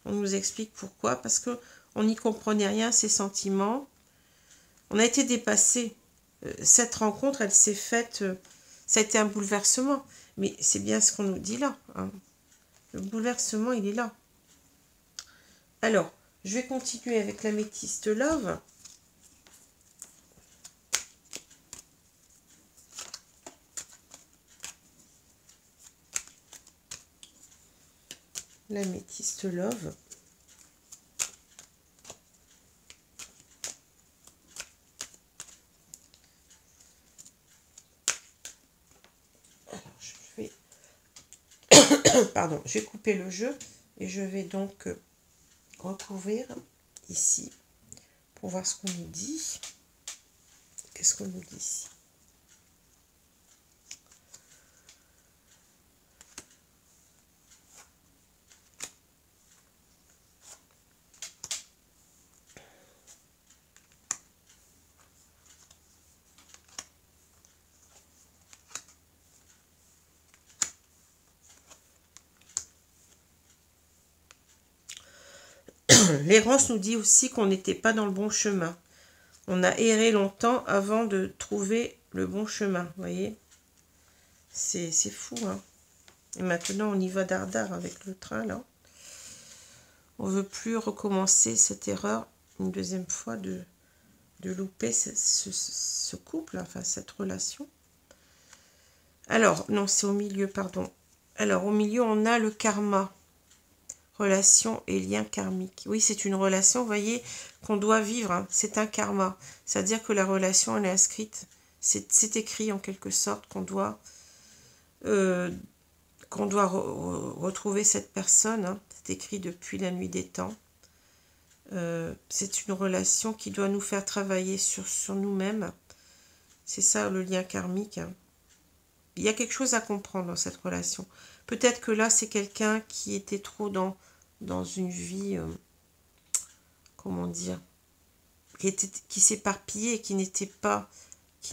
On nous explique pourquoi, parce que on n'y comprenait rien, ces sentiments. On a été dépassé. Cette rencontre, elle s'est faite, ça a été un bouleversement. Mais c'est bien ce qu'on nous dit là, hein. Le bouleversement, il est là. Alors, je vais continuer avec l'améthyste Love. L'améthyste Love. Alors, je vais... Pardon, j'ai coupé le jeu et je vais donc recouvrir ici pour voir ce qu'on nous dit. Qu'est-ce qu'on nous dit ici? L'errance nous dit aussi qu'on n'était pas dans le bon chemin. On a erré longtemps avant de trouver le bon chemin, vous voyez. C'est fou, hein. Et maintenant, on y va dardard avec le train, là. On ne veut plus recommencer cette erreur une deuxième fois de louper ce couple, enfin cette relation. Alors, non, c'est au milieu, pardon. Alors, au milieu, on a le karma. Relation et lien karmique. Oui, c'est une relation, vous voyez, qu'on doit vivre. Hein. C'est un karma. C'est-à-dire que la relation, elle est inscrite. C'est écrit, en quelque sorte, qu'on doit retrouver cette personne. Hein. C'est écrit depuis la nuit des temps. C'est une relation qui doit nous faire travailler sur nous-mêmes. C'est ça, le lien karmique. Hein. Il y a quelque chose à comprendre dans cette relation. Peut-être que là, c'est quelqu'un qui était trop dans une vie, comment dire, qui s'éparpillait et qui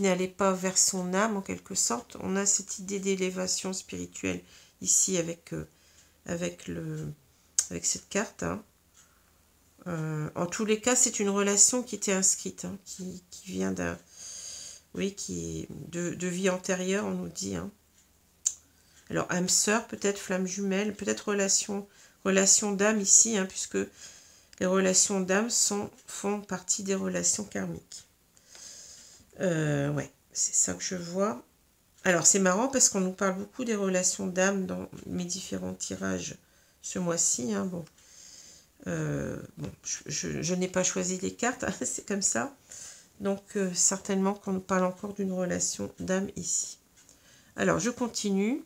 n'allait pas vers son âme en quelque sorte. On a cette idée d'élévation spirituelle ici avec cette carte. Hein. En tous les cas, c'est une relation qui était inscrite, hein, qui vient d'un, oui, qui de vie antérieure, on nous dit. Hein. Alors âme sœur, peut-être flamme jumelle, peut-être relation d'âme ici, hein, puisque les relations d'âme font partie des relations karmiques. Ouais, c'est ça que je vois. Alors c'est marrant parce qu'on nous parle beaucoup des relations d'âme dans mes différents tirages ce mois-ci. Hein, bon, je n'ai pas choisi les cartes, hein, c'est comme ça. Donc certainement qu'on nous parle encore d'une relation d'âme ici. Alors je continue.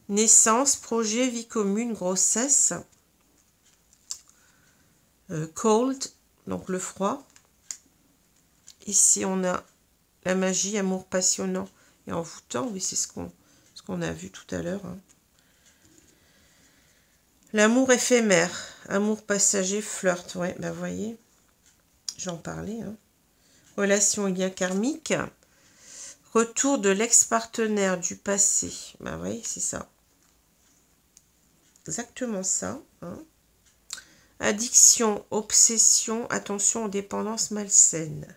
Naissance, projet, vie commune, grossesse. Cold, donc le froid. Ici, on a la magie, amour passionnant et envoûtant. Oui, c'est ce qu'on a vu tout à l'heure. Hein. L'amour éphémère, amour passager, flirt. Ouais, ben voyez, j'en parlais. Hein. Relation et lien karmique. Retour de l'ex-partenaire du passé. Ben oui, c'est ça. exactement ça. Hein. Addiction, obsession, attention aux dépendances malsaines.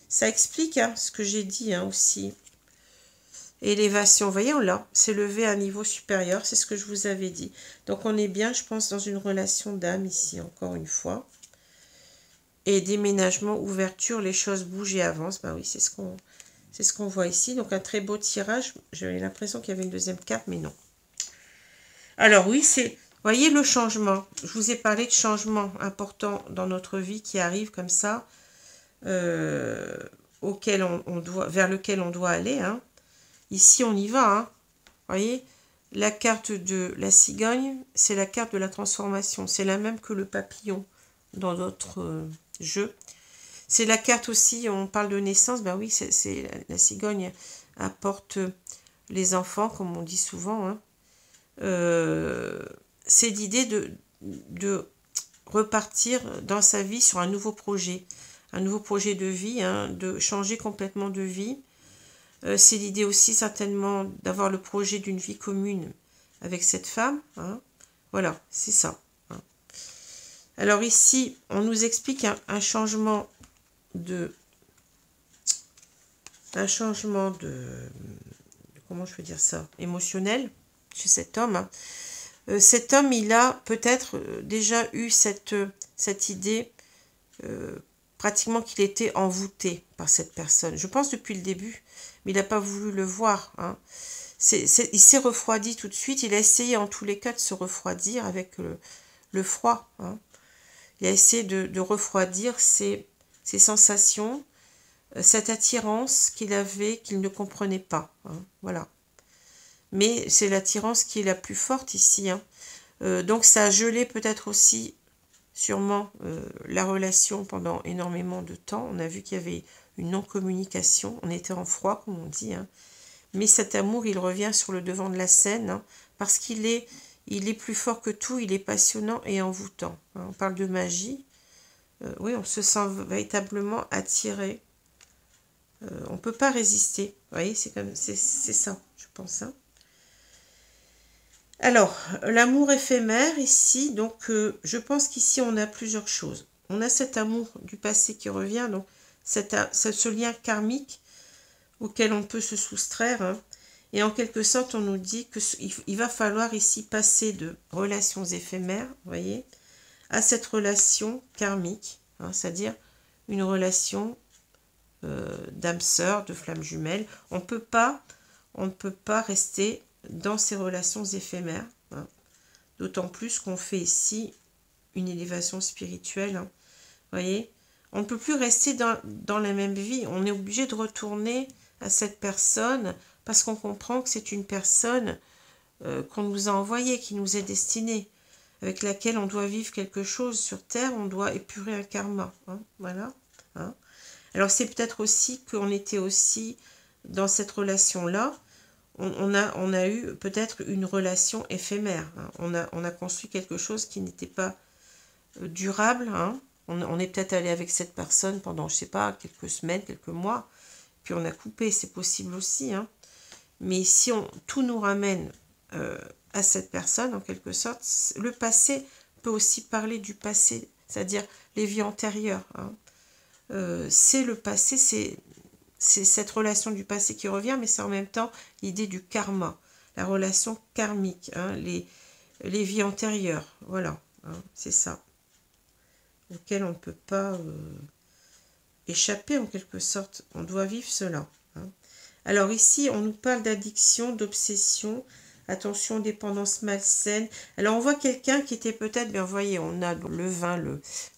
Ça explique hein, ce que j'ai dit hein, aussi. Élévation, vous voyez, on l'a, c'est levé à un niveau supérieur, c'est ce que je vous avais dit. Donc on est bien, je pense, dans une relation d'âme ici, encore une fois. Et déménagement, ouverture, les choses bougent et avancent. Ben oui, c'est ce qu'on voit ici. Donc un très beau tirage. J'avais l'impression qu'il y avait une deuxième carte, mais non. Alors oui, c'est, voyez le changement. Je vous ai parlé de changements importants dans notre vie qui arrivent comme ça, auquel on doit, vers lequel on doit aller. Hein. Ici, on y va. Hein. Voyez, la carte de la cigogne, c'est la carte de la transformation. C'est la même que le papillon dans d'autres jeux. C'est la carte aussi, on parle de naissance. Ben oui, c'est la cigogne apporte les enfants, comme on dit souvent. Hein. C'est l'idée de repartir dans sa vie sur un nouveau projet de vie, hein, de changer complètement de vie. C'est l'idée aussi certainement d'avoir le projet d'une vie commune avec cette femme. Hein. Voilà, c'est ça. Hein. Alors ici, on nous explique un changement de... comment je peux dire ça, émotionnel chez cet homme. Hein. Cet homme, il a peut-être déjà eu cette idée pratiquement qu'il était envoûté par cette personne. Je pense depuis le début, mais il n'a pas voulu le voir. Hein. Il s'est refroidi tout de suite. Il a essayé en tous les cas de se refroidir avec le froid. Hein. Il a essayé de refroidir ses sensations, cette attirance qu'il avait, qu'il ne comprenait pas. Hein. Voilà. Mais c'est l'attirance qui est la plus forte ici. Hein. Donc ça a gelé peut-être aussi sûrement la relation pendant énormément de temps. On a vu qu'il y avait une non-communication. On était en froid, comme on dit. Hein. Mais cet amour, il revient sur le devant de la scène hein, parce qu'il est plus fort que tout. Il est passionnant et envoûtant. Hein. On parle de magie. Oui, on se sent véritablement attiré. On ne peut pas résister. Vous voyez, c'est ça, je pense. Hein. Alors, l'amour éphémère ici, donc je pense qu'ici on a plusieurs choses. On a cet amour du passé qui revient, donc ce lien karmique auquel on peut se soustraire. Hein, et en quelque sorte, on nous dit qu'il va falloir ici passer de relations éphémères, vous voyez, à cette relation karmique, hein, c'est-à-dire une relation d'âme sœur, de flamme jumelle. On ne peut pas rester dans ces relations éphémères, hein. D'autant plus qu'on fait ici une élévation spirituelle. Hein. Vous voyez, on ne peut plus rester dans la même vie. On est obligé de retourner à cette personne parce qu'on comprend que c'est une personne qu'on nous a envoyée, qui nous est destinée, avec laquelle on doit vivre quelque chose sur Terre, on doit épurer un karma. Hein. Voilà. Hein. Alors c'est peut-être aussi qu'on était aussi dans cette relation-là, on a eu peut-être une relation éphémère. Hein. On a construit quelque chose qui n'était pas durable. Hein. On est peut-être allé avec cette personne pendant, je ne sais pas, quelques semaines, quelques mois, puis on a coupé, c'est possible aussi. Hein. Mais si tout nous ramène à cette personne, en quelque sorte, le passé peut aussi parler du passé, c'est-à-dire les vies antérieures. Hein. C'est le passé, c'est cette relation du passé qui revient, mais c'est en même temps l'idée du karma, la relation karmique, hein, les vies antérieures, voilà, hein, c'est ça, auquel on ne peut pas échapper en quelque sorte, on doit vivre cela. Hein. Alors ici, on nous parle d'addiction, d'obsession, attention, dépendance malsaine. Alors on voit quelqu'un qui était peut-être, bien vous voyez, on a le vin,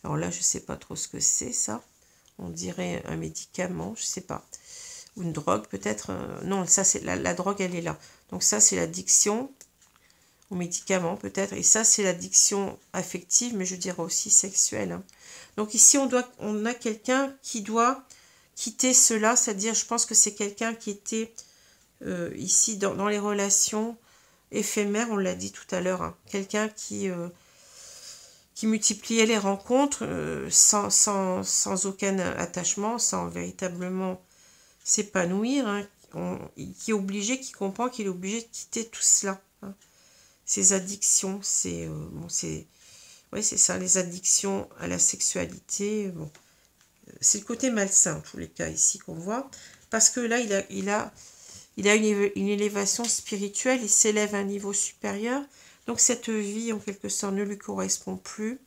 alors là je ne sais pas trop ce que c'est ça. On dirait un médicament, je ne sais pas. Ou une drogue peut-être. Non, ça c'est la drogue, elle est là. Donc ça c'est l'addiction aux médicaments peut-être. Et ça c'est l'addiction affective, mais je dirais aussi sexuelle. Hein. Donc ici on a quelqu'un qui doit quitter cela. C'est-à-dire, je pense que c'est quelqu'un qui était ici dans les relations éphémères, on l'a dit tout à l'heure. Hein. Quelqu'un qui multipliait les rencontres sans aucun attachement, sans véritablement s'épanouir, hein, qui est obligé, qui comprend qu'il est obligé de quitter tout cela. Hein. ses addictions, bon, ouais, c'est ça, les addictions à la sexualité. Bon, c'est le côté malsain, en tous les cas, ici, qu'on voit. Parce que là, il a une élévation spirituelle, il s'élève à un niveau supérieur. Donc, cette vie, en quelque sorte, ne lui correspond plus.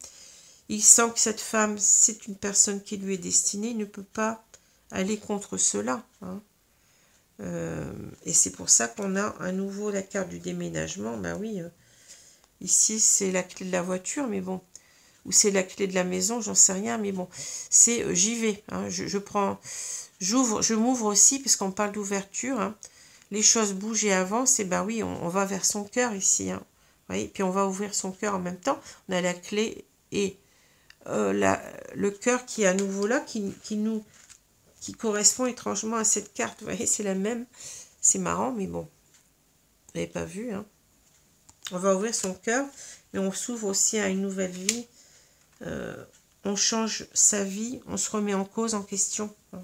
Il sent que cette femme, c'est une personne qui lui est destinée. Il ne peut pas aller contre cela. Hein. Et c'est pour ça qu'on a à nouveau la carte du déménagement. Ben oui, ici, c'est la clé de la voiture, mais bon. Ou c'est la clé de la maison, j'en sais rien. Mais bon, c'est j'y vais. Hein. Je m'ouvre aussi, puisqu'on parle d'ouverture. Hein. Les choses bougent et avancent. Et ben oui, on va vers son cœur ici. Hein. Oui, puis on va ouvrir son cœur en même temps. On a la clé et le cœur qui est à nouveau là, qui correspond étrangement à cette carte. Vous voyez, c'est la même. C'est marrant, mais bon. Vous n'avez pas vu. Hein. On va ouvrir son cœur, mais on s'ouvre aussi à une nouvelle vie. On change sa vie, on se remet en cause, en question. Hein.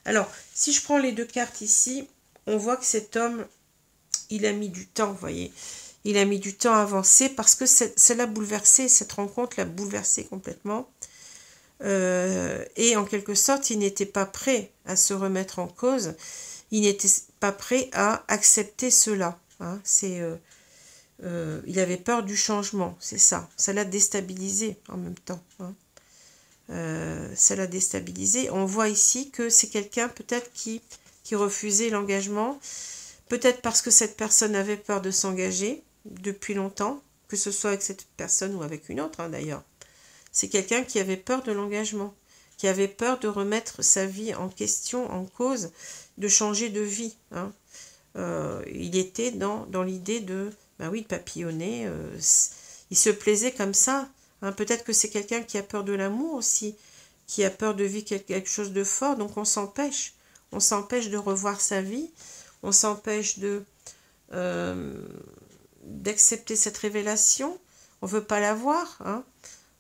Alors, si je prends les deux cartes ici, on voit que cet homme, il a mis du temps, vous voyez. Il a mis du temps à avancer parce que ça l'a bouleversé, cette rencontre l'a bouleversé complètement. Et en quelque sorte, il n'était pas prêt à se remettre en cause. Il n'était pas prêt à accepter cela. Hein. Il avait peur du changement, c'est ça. Ça l'a déstabilisé en même temps. Hein. Ça l'a déstabilisé. On voit ici que c'est quelqu'un peut-être qui refusait l'engagement. Peut-être parce que cette personne avait peur de s'engager depuis longtemps, que ce soit avec cette personne ou avec une autre hein, d'ailleurs. C'est quelqu'un qui avait peur de l'engagement, qui avait peur de remettre sa vie en question, en cause, de changer de vie. Hein. Il était dans l'idée de, ben oui, de papillonner. Il se plaisait comme ça. Hein. Peut-être que c'est quelqu'un qui a peur de l'amour aussi, qui a peur de vivre quelque chose de fort, donc on s'empêche. On s'empêche de revoir sa vie, on s'empêche d'accepter cette révélation. On ne veut pas la voir. Hein.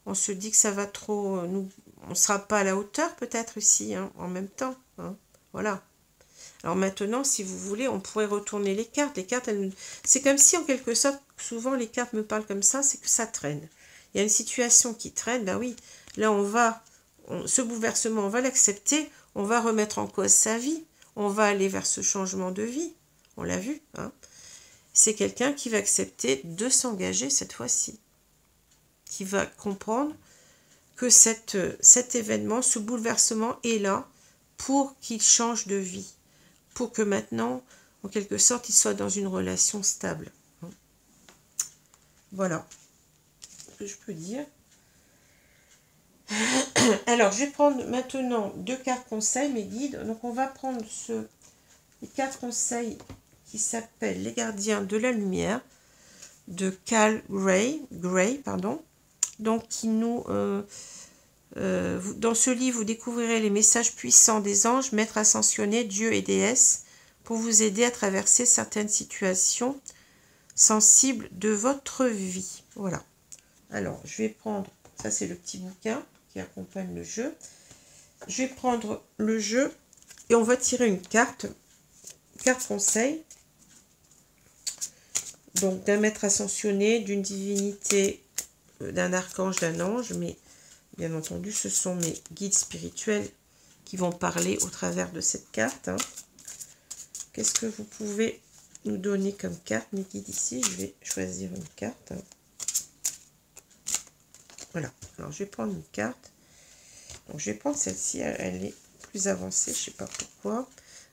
On se dit que ça va trop... on ne sera pas à la hauteur peut-être ici, hein, en même temps. Hein. Voilà. Alors maintenant, si vous voulez, on pourrait retourner les cartes. Les cartes, c'est comme si en quelque sorte, souvent les cartes me parlent comme ça, c'est que ça traîne. Il y a une situation qui traîne, ben oui, là ce bouleversement, on va l'accepter, on va remettre en cause sa vie, on va aller vers ce changement de vie. On l'a vu, hein. C'est quelqu'un qui va accepter de s'engager cette fois-ci, qui va comprendre que cet événement, ce bouleversement est là pour qu'il change de vie, pour que maintenant, en quelque sorte, il soit dans une relation stable. Voilà ce que je peux dire. Alors, je vais prendre maintenant 2 cartes conseils, mes guides. Donc, on va prendre les 4 conseils qui s'appellent Les Gardiens de la Lumière, de Cal Gray. Donc, qui nous... dans ce livre, vous découvrirez les messages puissants des anges, maîtres ascensionnés, dieux et déesses, pour vous aider à traverser certaines situations sensibles de votre vie. Voilà. Alors, je vais prendre... Ça, c'est le petit bouquin qui accompagne le jeu. Je vais prendre le jeu et on va tirer une carte conseil. Donc, d'un maître ascensionné, d'une divinité, d'un archange, d'un ange, mais bien entendu, ce sont mes guides spirituels qui vont parler au travers de cette carte. Hein. Qu'est-ce que vous pouvez nous donner comme carte, mes guides, ici? Je vais choisir une carte. Voilà. Alors, je vais prendre une carte. Donc, je vais prendre celle-ci. Elle est plus avancée. Je ne sais pas pourquoi.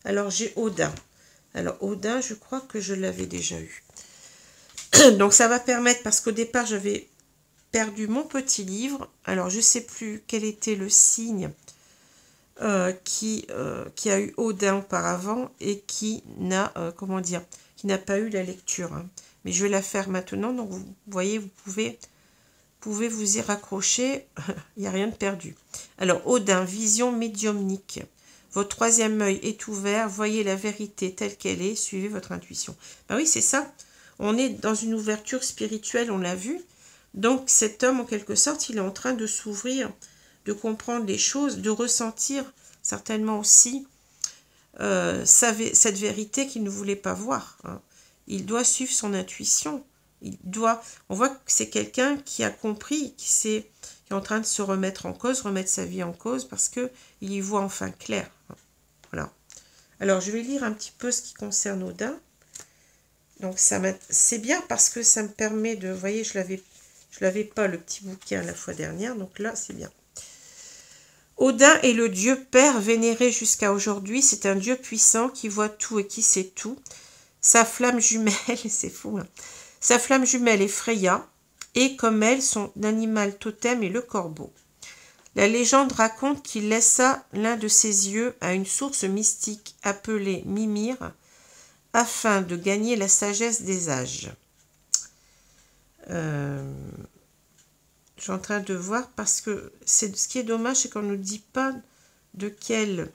Alors, j'ai Odin. Alors, Odin, je crois que je l'avais déjà eu. Donc, ça va permettre, parce qu'au départ, j'avais perdu mon petit livre. Alors, je ne sais plus quel était le signe qui a eu Odin auparavant et qui n'a, qui n'a pas eu la lecture. Hein. Mais je vais la faire maintenant. Donc, vous voyez, vous pouvez vous y raccrocher. Il n'y a rien de perdu. Alors, Odin, vision médiumnique. Votre 3e œil est ouvert. Voyez la vérité telle qu'elle est. Suivez votre intuition. Ben oui, c'est ça. On est dans une ouverture spirituelle, on l'a vu. Donc, cet homme, en quelque sorte, il est en train de s'ouvrir, de comprendre les choses, de ressentir certainement aussi cette vérité qu'il ne voulait pas voir. Hein. Il doit suivre son intuition. On voit que c'est quelqu'un qui a compris, qui est en train de se remettre en cause, remettre sa vie en cause, parce qu'il y voit enfin clair. Voilà. Alors, je vais lire un petit peu ce qui concerne Odin. Donc, c'est bien parce que ça me permet de... Vous voyez, je l'avais pas, le petit bouquin, la fois dernière. Donc là, c'est bien. Odin est le dieu père vénéré jusqu'à aujourd'hui. C'est un dieu puissant qui voit tout et qui sait tout. Sa flamme jumelle, c'est fou, hein. Sa flamme jumelle est Freya, et comme elle, son animal totem est le corbeau. La légende raconte qu'il laissa l'un de ses yeux à une source mystique appelée Mimir, afin de gagner la sagesse des âges. Je suis en train de voir, parce que ce qui est dommage, c'est qu'on ne nous dit pas de quel,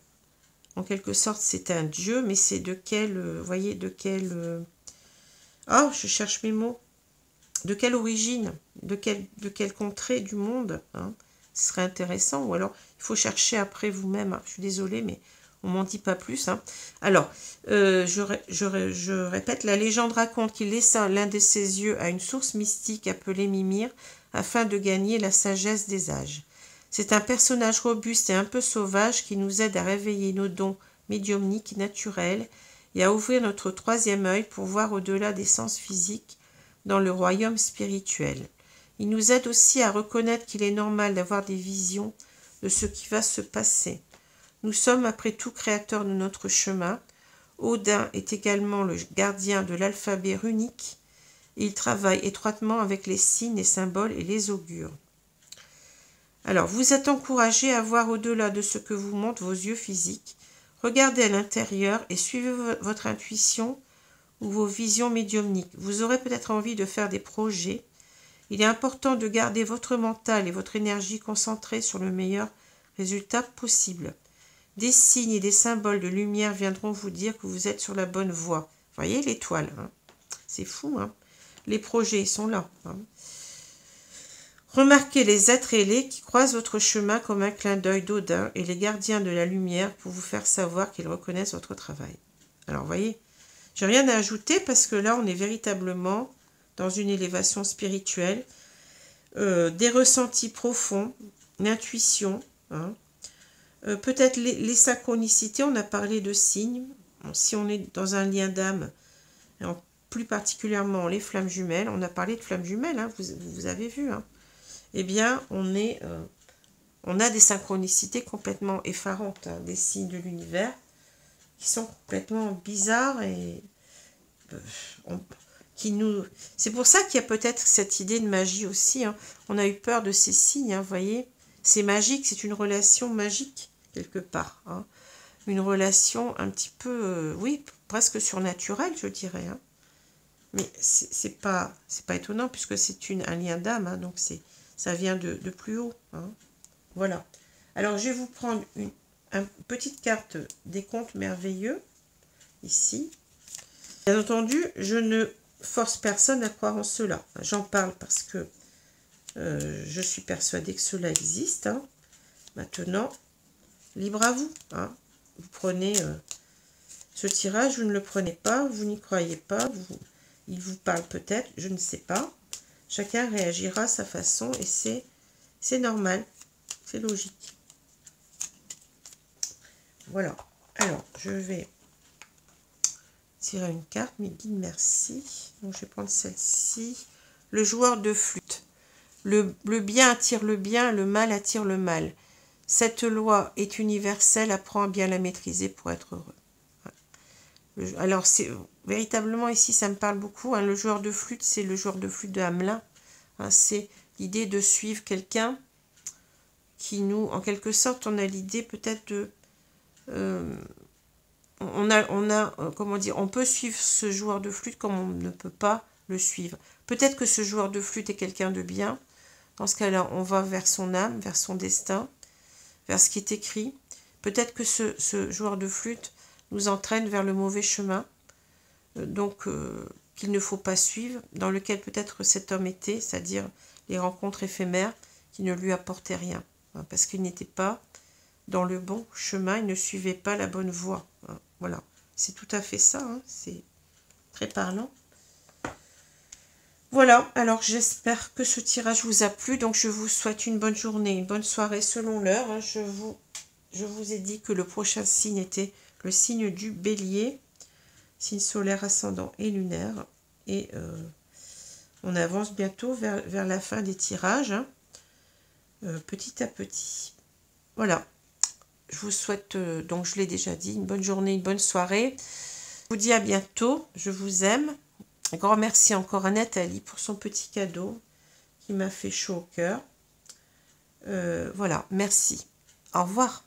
en quelque sorte, c'est un dieu, mais c'est de quel, vous voyez, de quel... Oh, je cherche mes mots. De quelle origine, de quelle contrée du monde, hein. Ce serait intéressant, ou alors il faut chercher après vous-même, hein. Je suis désolée, mais on m'en dit pas plus, hein. Alors, je répète, la légende raconte qu'il laissa l'un de ses yeux à une source mystique appelée Mimir, afin de gagner la sagesse des âges. C'est un personnage robuste et un peu sauvage qui nous aide à réveiller nos dons médiumniques naturels et à ouvrir notre troisième œil pour voir au-delà des sens physiques dans le royaume spirituel. Il nous aide aussi à reconnaître qu'il est normal d'avoir des visions de ce qui va se passer. Nous sommes après tout créateurs de notre chemin. Odin est également le gardien de l'alphabet runique. Il travaille étroitement avec les signes, les symboles et les augures. Alors, vous êtes encouragé à voir au-delà de ce que vous montrent vos yeux physiques. Regardez à l'intérieur et suivez votre intuition ou vos visions médiumniques. Vous aurez peut-être envie de faire des projets. Il est important de garder votre mental et votre énergie concentrés sur le meilleur résultat possible. Des signes et des symboles de lumière viendront vous dire que vous êtes sur la bonne voie. Voyez l'étoile, hein. C'est fou, hein. Les projets, ils sont là, hein. Remarquez les êtres ailés qui croisent votre chemin comme un clin d'œil d'Odin et les gardiens de la lumière pour vous faire savoir qu'ils reconnaissent votre travail. Alors, vous voyez, j'ai rien à ajouter parce que là, on est véritablement dans une élévation spirituelle, des ressentis profonds, une intuition, hein. Peut-être les synchronicités, on a parlé de signes. Si on est dans un lien d'âme, plus particulièrement les flammes jumelles, on a parlé de flammes jumelles, hein, vous avez vu, hein. Eh bien, on a des synchronicités complètement effarantes, hein, des signes de l'univers qui sont complètement bizarres et c'est pour ça qu'il y a peut-être cette idée de magie aussi, hein. On a eu peur de ces signes, hein, vous voyez. C'est magique, c'est une relation magique, quelque part, hein. Une relation un petit peu, oui, presque surnaturelle, je dirais, hein. Mais c'est pas étonnant, puisque c'est un lien d'âme, hein, donc ça vient de plus haut, hein. Voilà. Alors, je vais vous prendre une petite carte des contes merveilleux, ici. Bien entendu, je ne force personne à croire en cela. J'en parle parce que je suis persuadée que cela existe, hein. Maintenant, libre à vous, hein. Vous prenez ce tirage, vous ne le prenez pas, vous n'y croyez pas, il vous parle peut-être, je ne sais pas. Chacun réagira à sa façon et c'est normal, c'est logique. Voilà. Alors, je vais tirer une carte, mes guides, merci. Donc, je vais prendre celle-ci. Le joueur de flûte. Le bien attire le bien, le mal attire le mal. Cette loi est universelle, apprends à bien la maîtriser pour être heureux. Alors, c'est véritablement ici, ça me parle beaucoup, hein. Le joueur de flûte, c'est le joueur de flûte de Hamelin. Hein, c'est l'idée de suivre quelqu'un qui nous, en quelque sorte, on a l'idée peut-être de... comment dire, on peut suivre ce joueur de flûte comme on ne peut pas le suivre. Peut-être que ce joueur de flûte est quelqu'un de bien. Dans ce cas-là, on va vers son âme, vers son destin, vers ce qui est écrit. Peut-être que ce joueur de flûte nous entraîne vers le mauvais chemin, donc qu'il ne faut pas suivre, dans lequel peut-être cet homme était, c'est-à-dire les rencontres éphémères qui ne lui apportaient rien, hein, parce qu'il n'était pas dans le bon chemin, il ne suivait pas la bonne voie, hein. Voilà, c'est tout à fait ça, hein, c'est très parlant. Voilà, alors j'espère que ce tirage vous a plu. Donc je vous souhaite une bonne journée, une bonne soirée selon l'heure. Hein. Je vous ai dit que le prochain signe était le signe du Bélier, signe solaire, ascendant et lunaire. Et on avance bientôt vers la fin des tirages, hein, petit à petit. Voilà, je vous souhaite, donc je l'ai déjà dit, une bonne journée, une bonne soirée. Je vous dis à bientôt, je vous aime. Un grand merci encore à Nathalie pour son petit cadeau qui m'a fait chaud au cœur. Voilà, merci. Au revoir.